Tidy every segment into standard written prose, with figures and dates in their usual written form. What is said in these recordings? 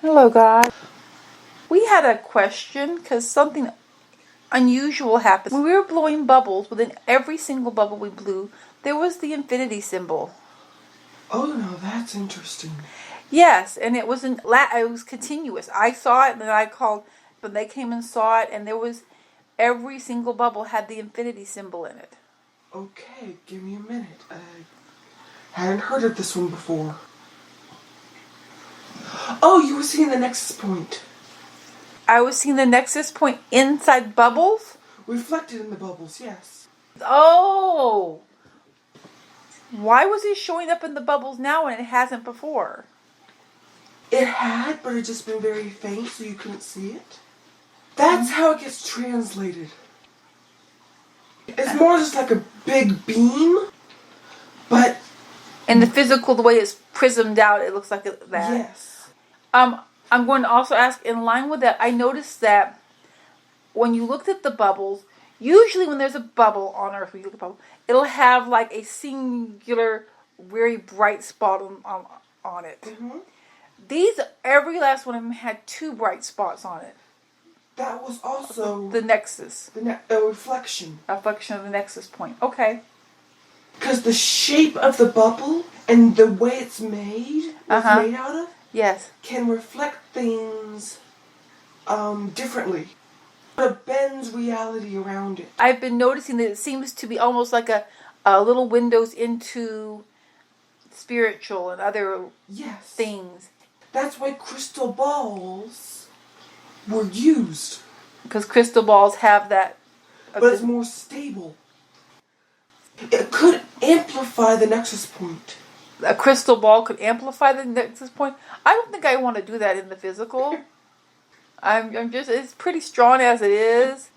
Hello, guys. We had a question because something unusual happened. When we were blowing bubbles, within every single bubble we blew, there was the infinity symbol. Oh, no, that's interesting. Yes, and it was it was continuous. I saw it, and then I called, but they came and saw it, and there was every single bubble had the infinity symbol in it. Okay, give me a minute. I hadn't heard of this one before. Oh, you were seeing the nexus point. I was seeing the nexus point inside bubbles? Reflected in the bubbles, yes. Oh! Why was it showing up in the bubbles now and it hasn't before? It had, but it just been very faint, so you couldn't see it. That's how it gets translated. It's more just like a big beam, but... And the physical, the way it's prismed out, it looks like that. Yes. I'm going to also ask, in line with that, I noticed that when you looked at the bubbles, usually when there's a bubble on Earth, when you look at a bubble, it'll have like a singular, very bright spot on it. Mm-hmm. Every last one of them had two bright spots on it. That was also... The nexus. A reflection. A reflection of the nexus point. Okay. Because the shape of the bubble and the way it's made, what it's made out of, yes, can reflect things differently. But it bends reality around it. I've been noticing that it seems to be almost like a little windows into spiritual and other things. That's why crystal balls were used. Because crystal balls have that. But it's more stable. It could amplify the nexus point. A crystal ball could amplify the nexus point. I don't think I want to do that in the physical. It's pretty strong as it is.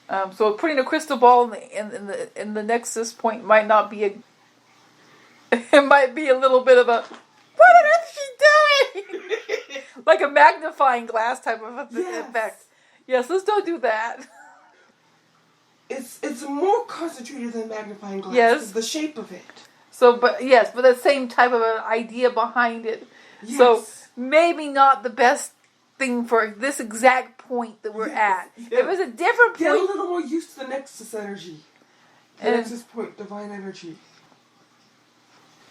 So putting a crystal ball in the nexus point might not be it might be a little bit of a, what on earth is she doing? Like a magnifying glass type of effect. Yes, let's don't do that. It's more concentrated than magnifying glass. Yes. The shape of it. So, but the same type of an idea behind it. Yes. So maybe not the best thing for this exact point that we're at. Yeah. If it was a different point, get a little more used to the nexus energy. The nexus point, divine energy.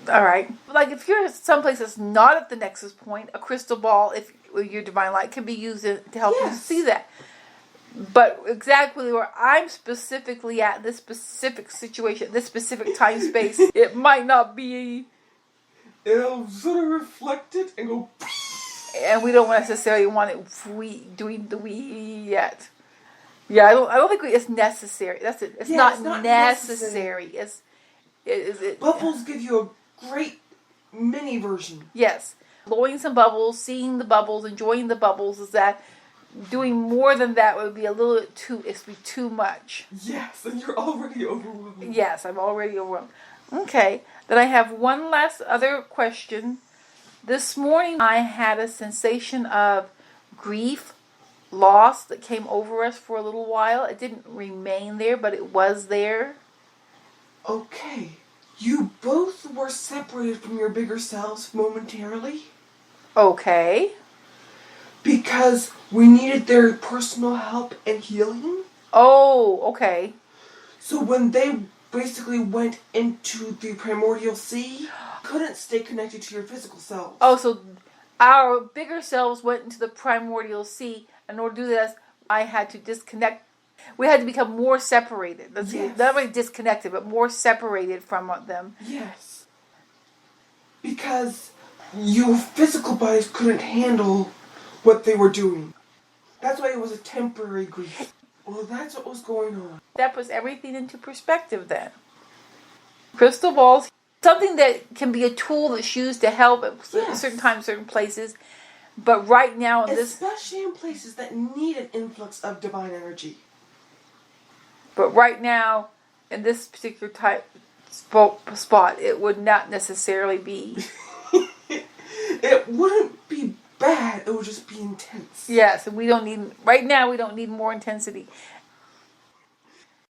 All right. Like if you're someplace that's not at the nexus point, a crystal ball, if your divine light, can be used to help you see that. But exactly where I'm specifically at, this specific situation, this specific time space, it might not be. It'll sort of reflect it and go. And we don't necessarily want it doing the we yet. Yeah, I don't think it's necessary. That's it. It's not necessary. Bubbles give you a great mini version. Yes, blowing some bubbles, seeing the bubbles, enjoying the bubbles is that. Doing more than that would be a little bit too much. Yes, and you're already overwhelmed. Yes, I'm already overwhelmed. Okay, then I have one last other question. This morning I had a sensation of grief, loss that came over us for a little while. It didn't remain there, but it was there. Okay, you both were separated from your bigger selves momentarily. Okay. Because we needed their personal help and healing. Oh, okay. So when they basically went into the primordial sea, couldn't stay connected to your physical self. Oh, so our bigger selves went into the primordial sea. In order to do this, I had to disconnect. We had to become more separated. Not only disconnected, but more separated from them. Yes. Because your physical bodies couldn't handle what they were doing. That's why it was a temporary grief. Well, that's what was going on. That puts everything into perspective then. Crystal balls, something that can be a tool that's used to help at certain times, certain places. But right now, especially in places that need an influx of divine energy. But right now, in this particular type spot, it would not necessarily be. It wouldn't be bad, it would just be intense. Yes, and right now we don't need more intensity.